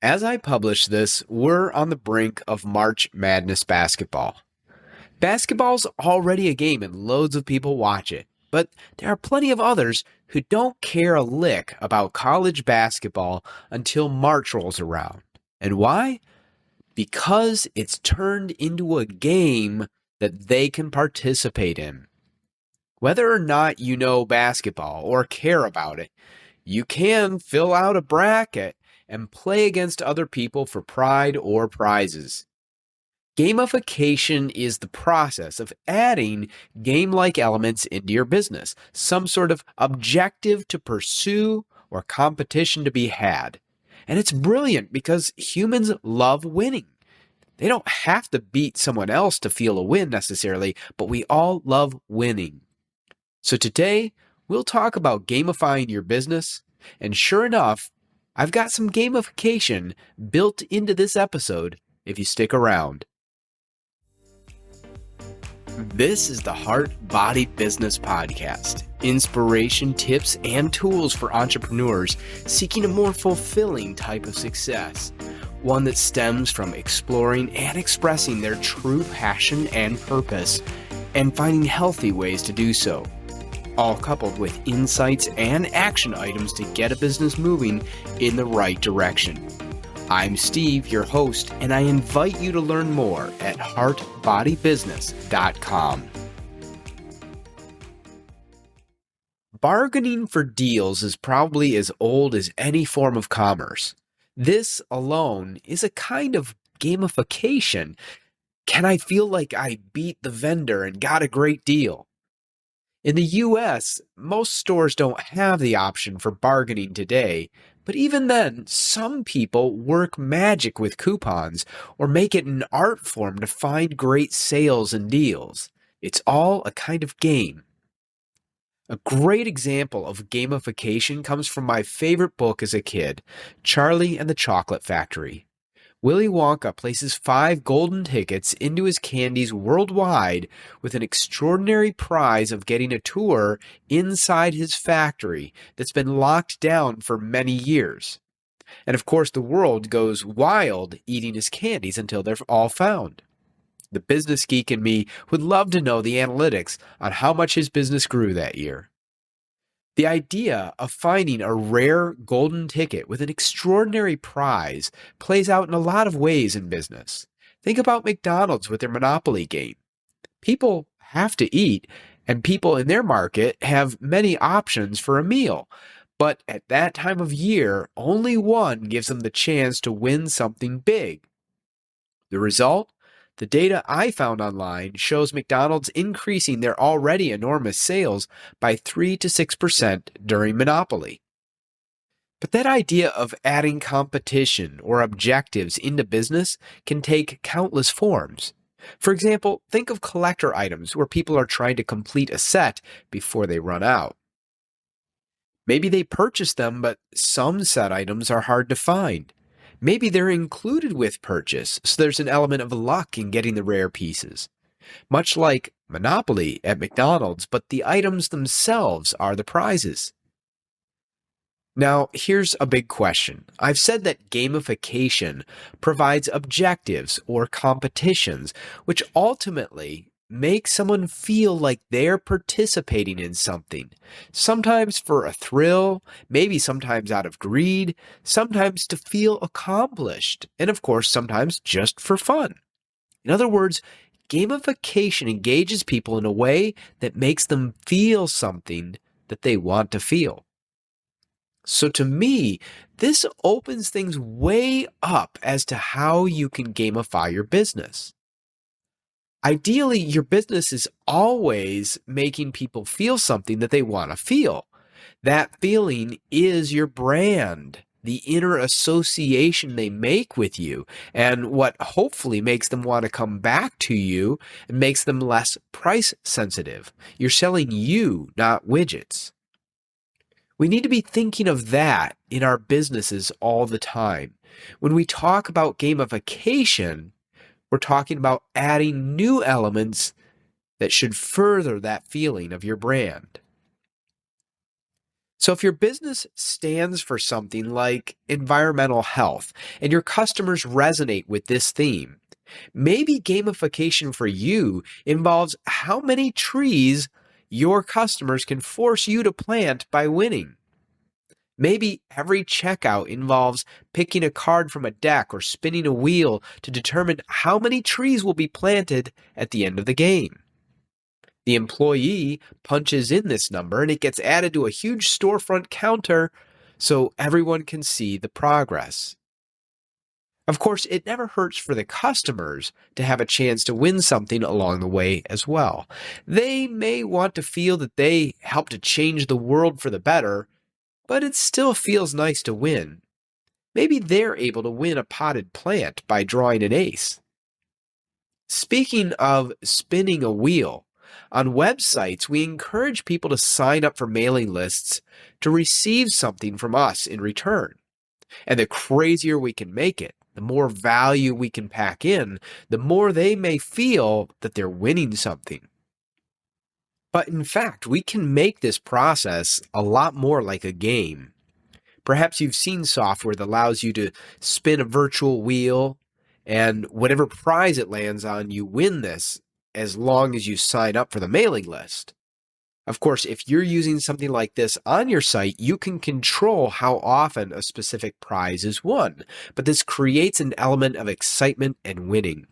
As I publish this, we're on the brink of March Madness basketball. Basketball's already a game and loads of people watch it, but there are plenty of others who don't care a lick about college basketball until March rolls around. And why? Because it's turned into a game that they can participate in. Whether or not you know basketball or care about it, you can fill out a bracket and play against other people for pride or prizes. Gamification is the process of adding game-like elements into your business, some sort of objective to pursue or competition to be had. And it's brilliant because humans love winning. They don't have to beat someone else to feel a win necessarily, but we all love winning. So today, we'll talk about gamifying your business, and sure enough, I've got some gamification built into this episode if you stick around. This is the Heart Body Business Podcast. Inspiration, tips, and tools for entrepreneurs seeking a more fulfilling type of success. One that stems from exploring and expressing their true passion and purpose and finding healthy ways to do so. All coupled with insights and action items to get a business moving in the right direction. I'm Steve, your host, and I invite you to learn more at heartbodybusiness.com. Bargaining for deals is probably as old as any form of commerce. This alone is a kind of gamification. Can I feel like I beat the vendor and got a great deal? In the US, most stores don't have the option for bargaining today, but even then, some people work magic with coupons or make it an art form to find great sales and deals. It's all a kind of game. A great example of gamification comes from my favorite book as a kid, Charlie and the Chocolate Factory. Willy Wonka places 5 golden tickets into his candies worldwide with an extraordinary prize of getting a tour inside his factory that's been locked down for many years. And of course, the world goes wild eating his candies until they're all found. The business geek in me would love to know the analytics on how much his business grew that year. The idea of finding a rare golden ticket with an extraordinary prize plays out in a lot of ways in business. Think about McDonald's with their Monopoly game. People have to eat, and people in their market have many options for a meal. But at that time of year, only one gives them the chance to win something big. The result? The data I found online shows McDonald's increasing their already enormous sales by 3 to 6% during Monopoly. But that idea of adding competition or objectives into business can take countless forms. For example, think of collector items where people are trying to complete a set before they run out. Maybe they purchase them, but some set items are hard to find. Maybe they're included with purchase, so there's an element of luck in getting the rare pieces. Much like Monopoly at McDonald's, but the items themselves are the prizes. Now, here's a big question. I've said that gamification provides objectives or competitions, which ultimately make someone feel like they're participating in something. Sometimes for a thrill, maybe sometimes out of greed, sometimes to feel accomplished, and of course, sometimes just for fun. In other words, gamification engages people in a way that makes them feel something that they want to feel. So to me, this opens things way up as to how you can gamify your business. Ideally, your business is always making people feel something that they want to feel. That feeling is your brand, the inner association they make with you, and what hopefully makes them want to come back to you and makes them less price sensitive. You're selling you, not widgets. We need to be thinking of that in our businesses all the time. When we talk about gamification, we're talking about adding new elements that should further that feeling of your brand. So, if your business stands for something like environmental health and your customers resonate with this theme, maybe gamification for you involves how many trees your customers can force you to plant by winning. Maybe every checkout involves picking a card from a deck or spinning a wheel to determine how many trees will be planted at the end of the game. The employee punches in this number and it gets added to a huge storefront counter so everyone can see the progress. Of course, it never hurts for the customers to have a chance to win something along the way as well. They may want to feel that they helped to change the world for the better, but it still feels nice to win. Maybe they're able to win a potted plant by drawing an ace. Speaking of spinning a wheel, on websites, we encourage people to sign up for mailing lists to receive something from us in return. And the crazier we can make it, the more value we can pack in, the more they may feel that they're winning something. But in fact, we can make this process a lot more like a game. Perhaps you've seen software that allows you to spin a virtual wheel, and whatever prize it lands on, you win this as long as you sign up for the mailing list. Of course, if you're using something like this on your site, you can control how often a specific prize is won, but this creates an element of excitement and winning.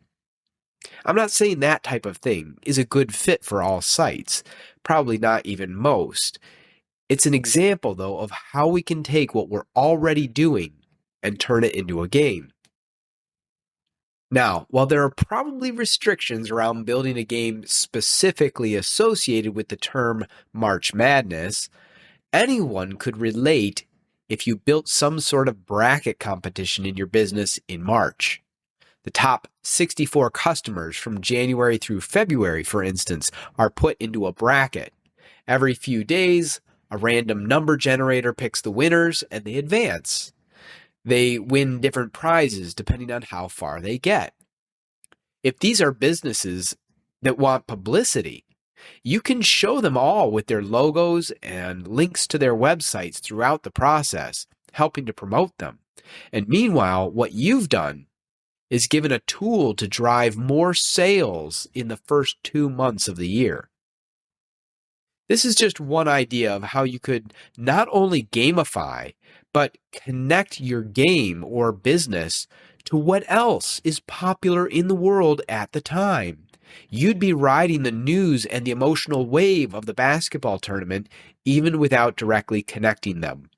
I'm not saying that type of thing is a good fit for all sites, probably not even most. It's an example, though, of how we can take what we're already doing and turn it into a game. Now, while there are probably restrictions around building a game specifically associated with the term March Madness, anyone could relate if you built some sort of bracket competition in your business in March. The top 64 customers from January through February, for instance, are put into a bracket. Every few days, a random number generator picks the winners and they advance. They win different prizes depending on how far they get. If these are businesses that want publicity, you can show them all with their logos and links to their websites throughout the process, helping to promote them. And meanwhile, what you've done is given a tool to drive more sales in the first 2 months of the year. This is just one idea of how you could not only gamify, but connect your game or business to what else is popular in the world at the time. You'd be riding the news and the emotional wave of the basketball tournament even without directly connecting them.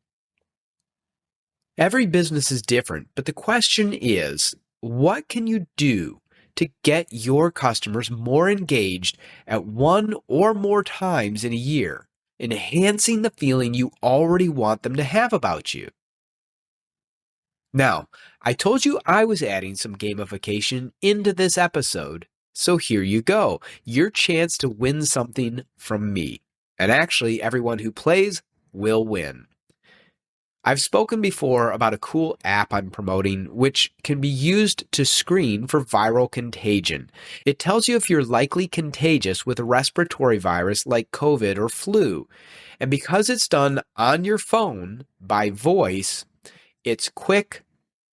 Every business is different, but the question is, what can you do to get your customers more engaged at one or more times in a year, enhancing the feeling you already want them to have about you? Now, I told you I was adding some gamification into this episode, so here you go, your chance to win something from me. And actually, everyone who plays will win. I've spoken before about a cool app I'm promoting which can be used to screen for viral contagion. It tells you if you're likely contagious with a respiratory virus like COVID or flu. And because it's done on your phone by voice, it's quick,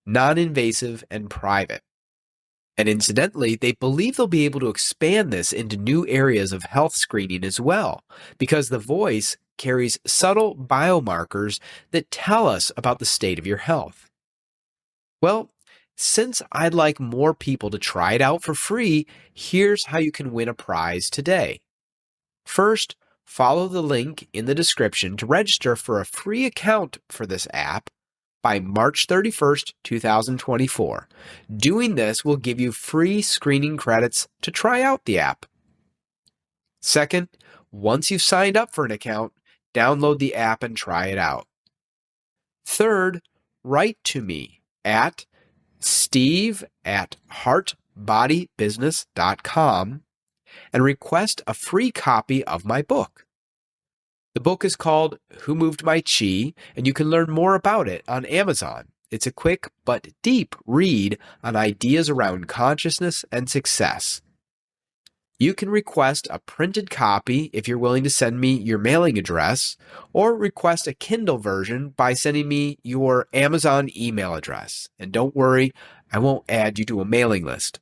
non-invasive, and private. And incidentally, they believe they'll be able to expand this into new areas of health screening as well, because the voice carries subtle biomarkers that tell us about the state of your health. Well, since I'd like more people to try it out for free, here's how you can win a prize today. First, follow the link in the description to register for a free account for this app by March 31st, 2024. Doing this will give you free screening credits to try out the app. Second, once you've signed up for an account, download the app and try it out. Third, write to me at steve@heartbodybusiness.com and request a free copy of my book. The book is called Who Moved My Chi, and you can learn more about it on Amazon. It's a quick but deep read on ideas around consciousness and success. You can request a printed copy if you're willing to send me your mailing address, or request a Kindle version by sending me your Amazon email address. And don't worry, I won't add you to a mailing list.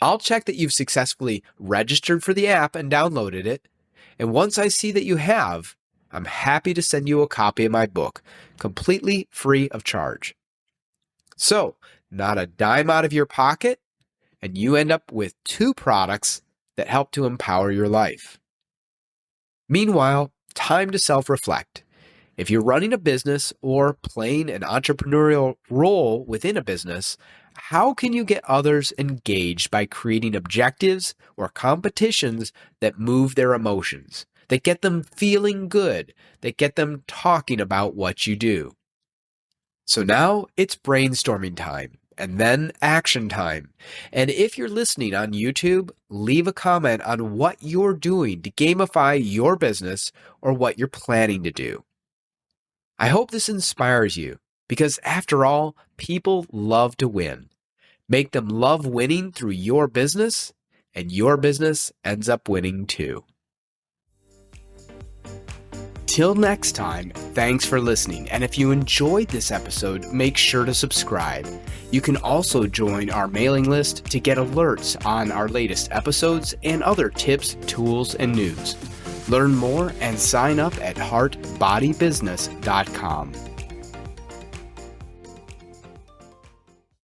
I'll check that you've successfully registered for the app and downloaded it. And once I see that you have, I'm happy to send you a copy of my book, completely free of charge. So, not a dime out of your pocket, and you end up with 2 products that help to empower your life. Meanwhile, time to self-reflect. If you're running a business or playing an entrepreneurial role within a business, how can you get others engaged by creating objectives or competitions that move their emotions, that get them feeling good, that get them talking about what you do? So now it's brainstorming time, and then action time. And if you're listening on YouTube, leave a comment on what you're doing to gamify your business or what you're planning to do. I hope this inspires you, because after all, people love to win. Make them love winning through your business, and your business ends up winning too. Till next time, thanks for listening, and if you enjoyed this episode, make sure to subscribe. You can also join our mailing list to get alerts on our latest episodes and other tips, tools, and news. Learn more and sign up at heartbodybusiness.com.